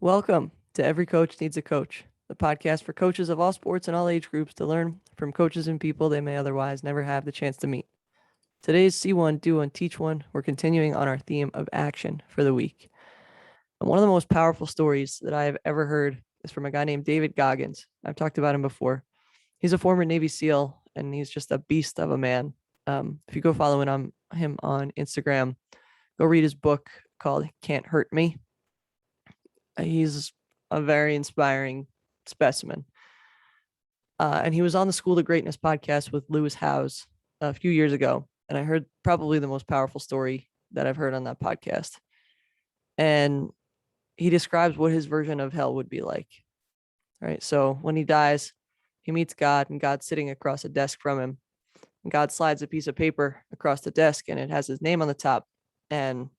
Welcome to Every Coach Needs a Coach, the podcast for coaches of all sports and all age groups to learn from coaches and people they may otherwise never have the chance to meet. Today's See One, Do One, Teach One, we're continuing on our theme of action for the week. And one of the most powerful stories that I have ever heard is from a guy named David Goggins. I've talked about him before. He's a former Navy SEAL, and he's just a beast of a man. If you go follow him on Instagram, go read his book called Can't Hurt Me. He's a very inspiring specimen. And he was on the School to Greatness podcast with Lewis Howes a few years ago. And I heard probably the most powerful story that I've heard on that podcast. And he describes what his version of hell would be like. Right. So when he dies, he meets God, and God's sitting across a desk from him. And God slides a piece of paper across the desk, and it has his name on the top and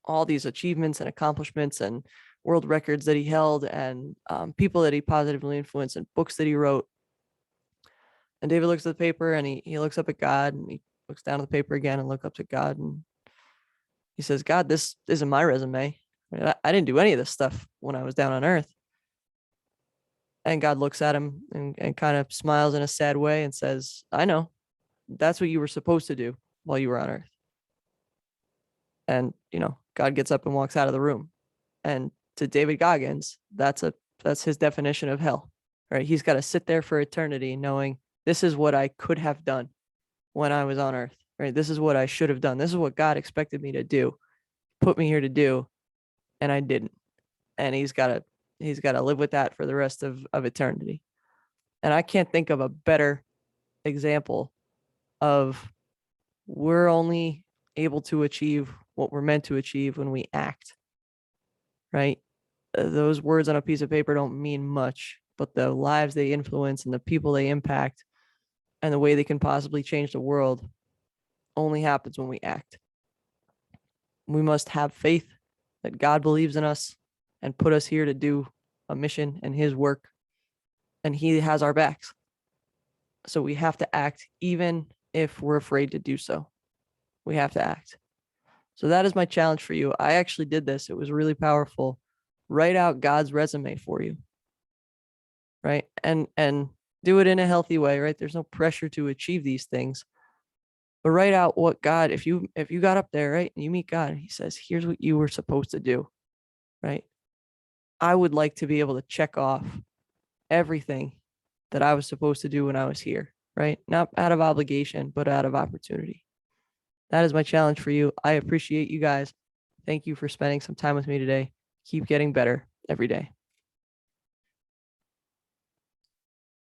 all these achievements and accomplishments and world records that he held and people that he positively influenced and books that he wrote. And David looks at the paper, and he looks up at God, and he looks down at the paper again and looks up to God. And he says, God, this isn't my resume. I didn't do any of this stuff when I was down on earth. And God looks at him and kind of smiles in a sad way and says, I know, that's what you were supposed to do while you were on earth. And, God gets up and walks out of the room. And to David Goggins, that's his definition of hell, right? He's got to sit there for eternity knowing this is what I could have done when I was on earth, right? This is what I should have done. This is what God expected me to do, put me here to do, and I didn't. And he's got to live with that for the rest of eternity. And I can't think of a better example of we're only able to achieve what we're meant to achieve when we act, right? Those words on a piece of paper don't mean much, but the lives they influence and the people they impact and the way they can possibly change the world only happens when we act. We must have faith that God believes in us and put us here to do a mission and his work, and he has our backs. So we have to act even if we're afraid to do so. We have to act. So that is my challenge for you. I actually did this. It was really powerful. Write out God's resume for you, right? And do it in a healthy way, right? There's no pressure to achieve these things. But write out what God, if you got up there, right, and you meet God, and he says, here's what you were supposed to do, right? I would like to be able to check off everything that I was supposed to do when I was here, right? Not out of obligation, but out of opportunity. That is my challenge for you. I appreciate you guys. Thank you for spending some time with me today. Keep getting better every day.